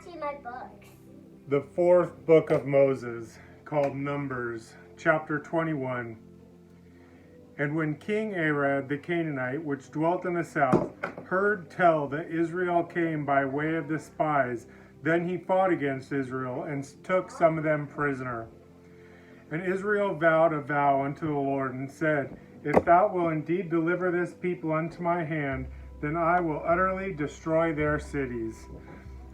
see my books. The fourth book of Moses, called Numbers, chapter 21. And when King Arad the Canaanite, which dwelt in the south, heard tell that Israel came by way of the spies, then he fought against Israel, and took some of them prisoner. And Israel vowed a vow unto the Lord, and said, If thou wilt indeed deliver this people unto my hand, then I will utterly destroy their cities.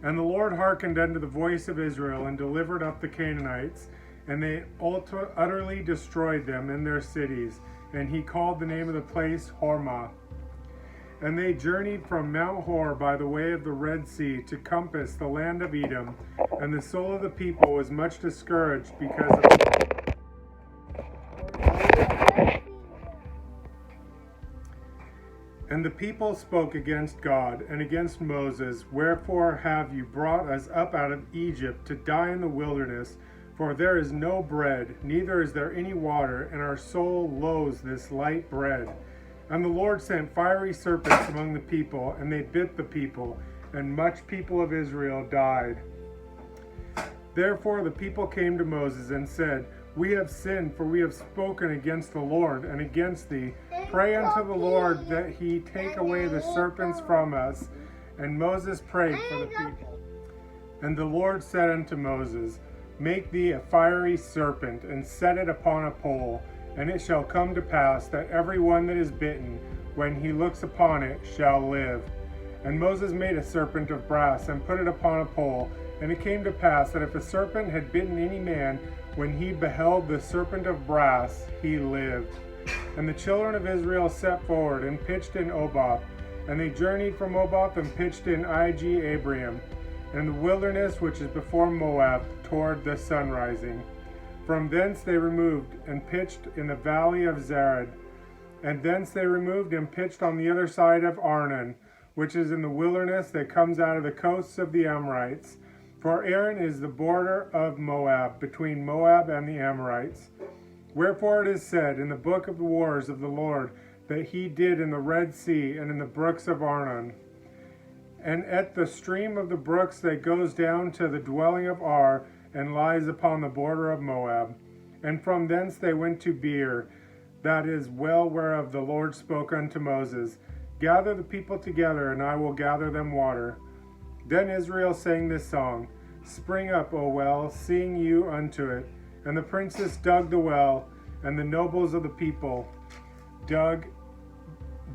And the Lord hearkened unto the voice of Israel, and delivered up the Canaanites, and they utterly destroyed them in their cities. And he called the name of the place Hormah. And they journeyed from Mount Hor by the way of the Red Sea to compass the land of Edom. And the soul of the people was much discouraged because of And the people spoke against God and against Moses, Wherefore have you brought us up out of Egypt to die in the wilderness? For there is no bread, neither is there any water, and our soul loathes this light bread. And the Lord sent fiery serpents among the people, and they bit the people, and much people of Israel died. Therefore the people came to Moses and said, We have sinned, for we have spoken against the Lord and against thee. Pray unto the Lord that he take away the serpents from us. And Moses prayed for the people. And the Lord said unto Moses, Make thee a fiery serpent, and set it upon a pole. And it shall come to pass that every one that is bitten, when he looks upon it, shall live. And Moses made a serpent of brass, and put it upon a pole. And it came to pass that if a serpent had bitten any man, when he beheld the serpent of brass, he lived. And the children of Israel set forward, and pitched in Oboth. And they journeyed from Oboth, and pitched in Ij-Abriam, in the wilderness which is before Moab, toward the sunrising. From thence they removed, and pitched in the valley of Zered. And thence they removed, and pitched on the other side of Arnon, which is in the wilderness that comes out of the coasts of the Amorites. For Arnon is the border of Moab, between Moab and the Amorites. Wherefore it is said in the book of the wars of the Lord, that he did in the Red Sea and in the brooks of Arnon. And at the stream of the brooks that goes down to the dwelling of Ar, and lies upon the border of Moab. And from thence they went to Beer, that is well whereof the Lord spoke unto Moses, Gather the people together, and I will gather them water. Then Israel sang this song, Spring up, O well, sing you unto it. And the princes dug the well, and the nobles of the people dug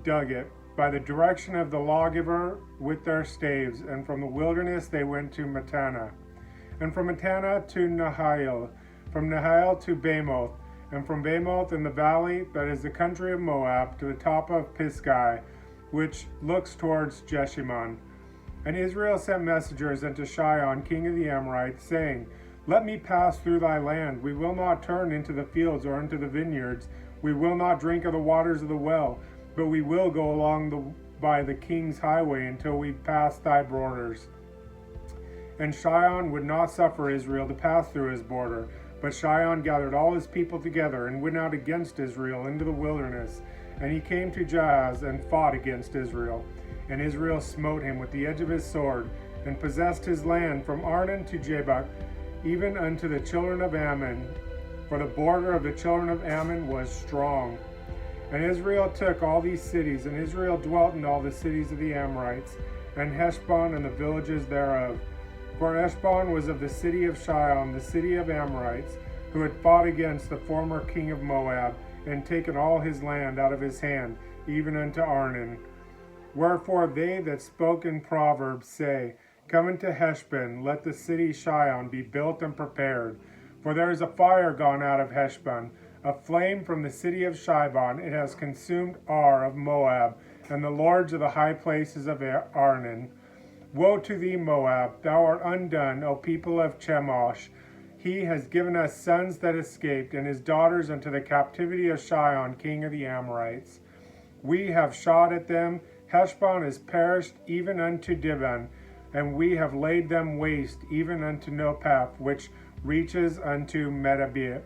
it, by the direction of the lawgiver with their staves. And from the wilderness they went to Mattanah. And from Mattanah to Nahil, from Nahil to Bamoth, and from Bamoth in the valley that is the country of Moab, to the top of Pisgah, which looks towards Jeshimon. And Israel sent messengers unto Sihon, king of the Amorites, saying, Let me pass through thy land. We will not turn into the fields or into the vineyards. We will not drink of the waters of the well, but we will go along by the king's highway until we pass thy borders. And Sihon would not suffer Israel to pass through his border. But Sihon gathered all his people together, and went out against Israel into the wilderness. And he came to Jahaz, and fought against Israel. And Israel smote him with the edge of his sword, and possessed his land from Arnon to Jabbok, even unto the children of Ammon. For the border of the children of Ammon was strong. And Israel took all these cities, and Israel dwelt in all the cities of the Amorites, and Heshbon and the villages thereof. For Heshbon was of the city of Sihon, the city of Amorites, who had fought against the former king of Moab, and taken all his land out of his hand, even unto Arnon. Wherefore they that spoke in Proverbs say, Come into Heshbon, let the city Sihon be built and prepared. For there is a fire gone out of Heshbon, a flame from the city of Shibon. It has consumed Ar of Moab, and the lords of the high places of Arnon. Woe to thee, Moab! Thou art undone, O people of Chemosh. He has given us sons that escaped, and his daughters unto the captivity of Sihon, king of the Amorites. We have shot at them. Heshbon is perished even unto Dibon, and we have laid them waste even unto Nopath, which reaches unto Medabit.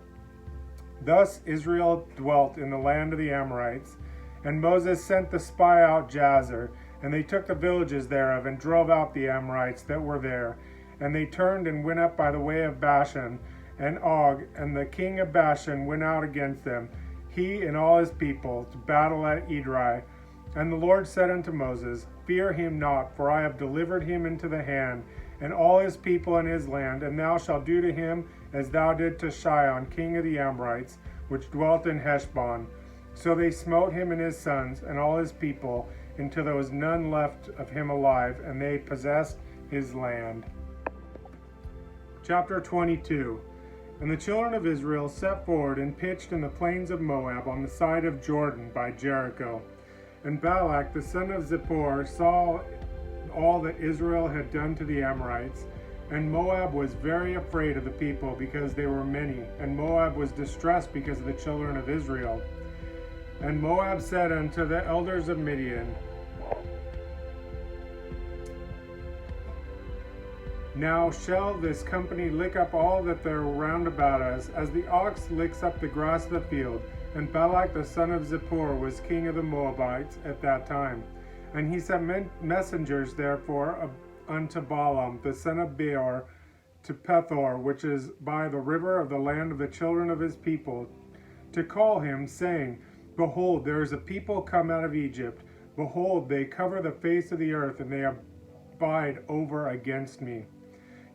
Thus Israel dwelt in the land of the Amorites. And Moses sent the spy out Jazer, and they took the villages thereof, and drove out the Amorites that were there. And they turned and went up by the way of Bashan, and Og, and the king of Bashan went out against them, he and all his people, to battle at Edrei. And the Lord said unto Moses, Fear him not, for I have delivered him into the hand, and all his people and his land, and thou shalt do to him as thou did to Sihon, king of the Amorites, which dwelt in Heshbon. So they smote him and his sons, and all his people, until there was none left of him alive, and they possessed his land. Chapter 22. And the children of Israel set forward and pitched in the plains of Moab on the side of Jordan by Jericho. And Balak the son of Zippor saw all that Israel had done to the Amorites. And Moab was very afraid of the people, because they were many, and Moab was distressed because of the children of Israel. And Moab said unto the elders of Midian, Now shall this company lick up all that there round about us, as the ox licks up the grass of the field. And Balak the son of Zippor was king of the Moabites at that time. And he sent messengers therefore unto Balaam the son of Beor to Pethor, which is by the river of the land of the children of his people, to call him, saying, Behold, there is a people come out of Egypt. Behold, they cover the face of the earth, and they abide over against me.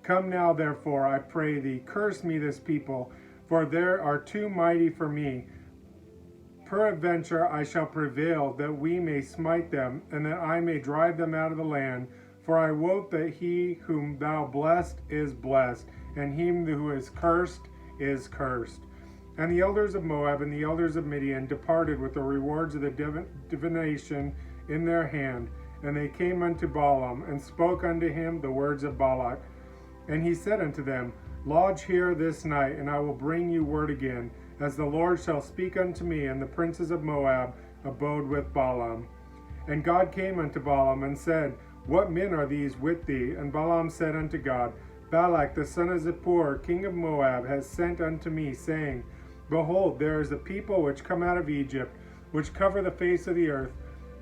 Come now, therefore, I pray thee, curse me this people, for they are too mighty for me. Peradventure I shall prevail, that we may smite them, and that I may drive them out of the land. For I wot that he whom thou blessed is blessed, and him who is cursed is cursed. And the elders of Moab and the elders of Midian departed with the rewards of the divination in their hand. And they came unto Balaam, and spoke unto him the words of Balak. And he said unto them, Lodge here this night, and I will bring you word again, as the Lord shall speak unto me. And the princes of Moab abode with Balaam. And God came unto Balaam, and said, What men are these with thee? And Balaam said unto God, Balak the son of Zippor, king of Moab, has sent unto me, saying, Behold, there is a people which come out of Egypt, which cover the face of the earth.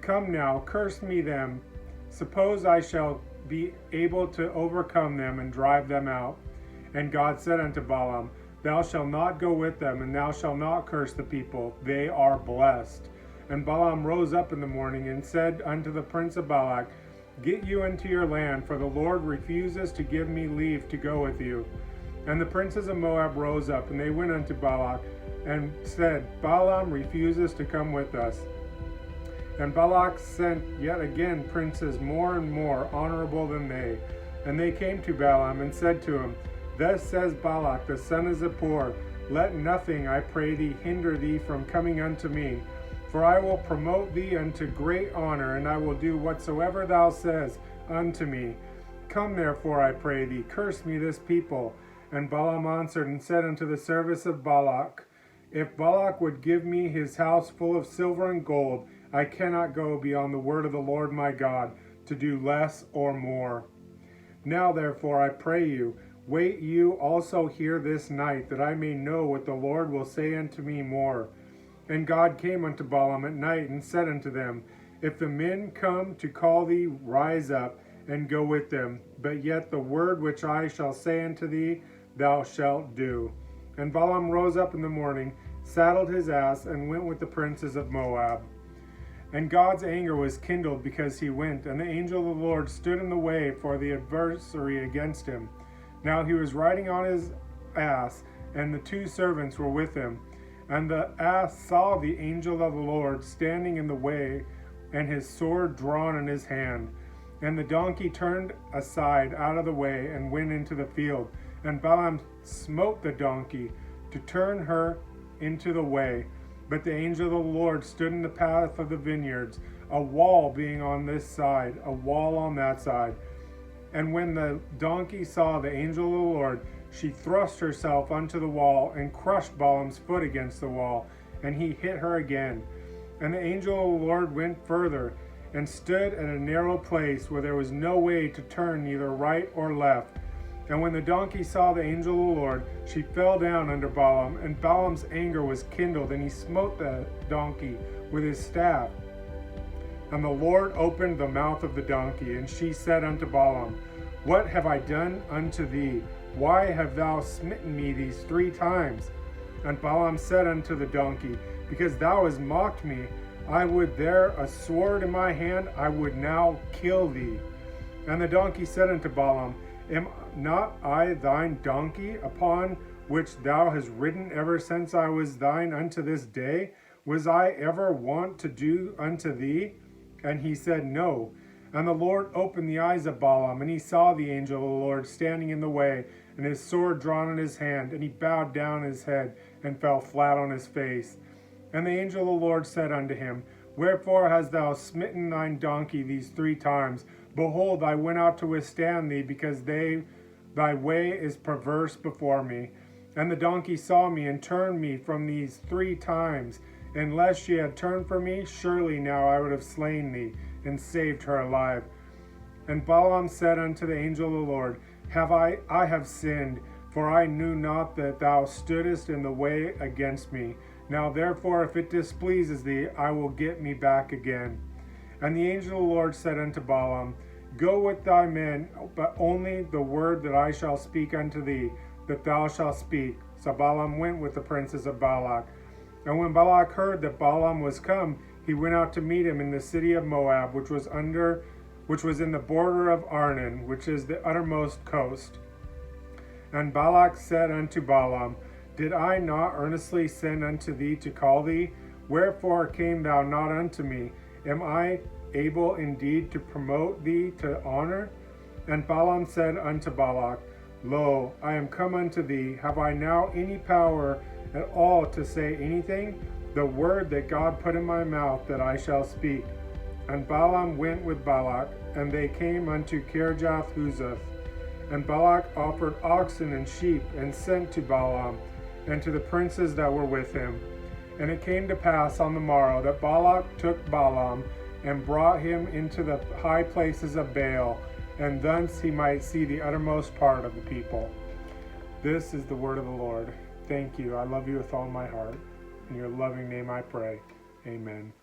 Come now, curse me them. Suppose I shall be able to overcome them and drive them out. And God said unto Balaam, Thou shalt not go with them, and thou shalt not curse the people. They are blessed. And Balaam rose up in the morning, and said unto the prince of Balak, Get you into your land, for the Lord refuses to give me leave to go with you. And the princes of Moab rose up, and they went unto Balak, and said, Balaam refuses to come with us. And Balak sent yet again princes more and more honorable than they. And they came to Balaam, and said to him, Thus says Balak the son of Zippor, Let nothing, I pray thee, hinder thee from coming unto me. For I will promote thee unto great honor, and I will do whatsoever thou sayest unto me. Come therefore, I pray thee, curse me this people. And Balaam answered and said unto the servants of Balak, If Balak would give me his house full of silver and gold, I cannot go beyond the word of the Lord my God, to do less or more. Now therefore, I pray you, wait you also here this night, that I may know what the Lord will say unto me more. And God came unto Balaam at night, and said unto them, If the men come to call thee, rise up, and go with them. But yet the word which I shall say unto thee, thou shalt do. And Balaam rose up in the morning, saddled his ass, and went with the princes of Moab. And God's anger was kindled because he went, and the angel of the Lord stood in the way for the adversary against him. Now he was riding on his ass, and the two servants were with him. And the ass saw the angel of the Lord standing in the way, and his sword drawn in his hand. And the donkey turned aside out of the way, and went into the field. And Balaam smote the donkey to turn her into the way. But the angel of the Lord stood in the path of the vineyards, a wall being on this side, a wall on that side. And when the donkey saw the angel of the Lord, she thrust herself unto the wall, and crushed Balaam's foot against the wall, and he hit her again. And the angel of the Lord went further, and stood at a narrow place where there was no way to turn neither right or left. And when the donkey saw the angel of the Lord, she fell down under Balaam, and Balaam's anger was kindled, and he smote the donkey with his staff. And the Lord opened the mouth of the donkey, and she said unto Balaam, What have I done unto thee? Why have thou smitten me these 3 times? And Balaam said unto the donkey, Because thou hast mocked me, I would there a sword in my hand, I would now kill thee. And the donkey said unto Balaam, Am not I thine donkey, upon which thou hast ridden ever since I was thine unto this day? Was I ever wont to do unto thee? And he said, No. And the Lord opened the eyes of Balaam, and he saw the angel of the Lord standing in the way, and his sword drawn in his hand, and he bowed down his head, and fell flat on his face. And the angel of the Lord said unto him, Wherefore hast thou smitten thine donkey these 3 times? Behold, I went out to withstand thee, because thy way is perverse before me. And the donkey saw me, and turned me from these 3 times. Unless she had turned from me, surely now I would have slain thee, and saved her alive. And Balaam said unto the angel of the Lord, I have sinned, for I knew not that thou stoodest in the way against me. Now therefore, if it displeases thee, I will get me back again. And the angel of the Lord said unto Balaam, Go with thy men, but only the word that I shall speak unto thee, that thou shalt speak. So Balaam went with the princes of Balak. And when Balak heard that Balaam was come, he went out to meet him in the city of Moab, which was in the border of Arnon, which is the uttermost coast. And Balak said unto Balaam, Did I not earnestly send unto thee to call thee? Wherefore came thou not unto me? Am I able indeed to promote thee to honor? And Balaam said unto Balak, Lo, I am come unto thee. Have I now any power at all to say anything? The word that God put in my mouth that I shall speak. And Balaam went with Balak, and they came unto Kirjath-Huzoth. And Balak offered oxen and sheep, and sent to Balaam, and to the princes that were with him. And it came to pass on the morrow that Balak took Balaam, and brought him into the high places of Baal, and thence he might see the uttermost part of the people. This is the word of the Lord. Thank you. I love you with all my heart. In your loving name I pray. Amen.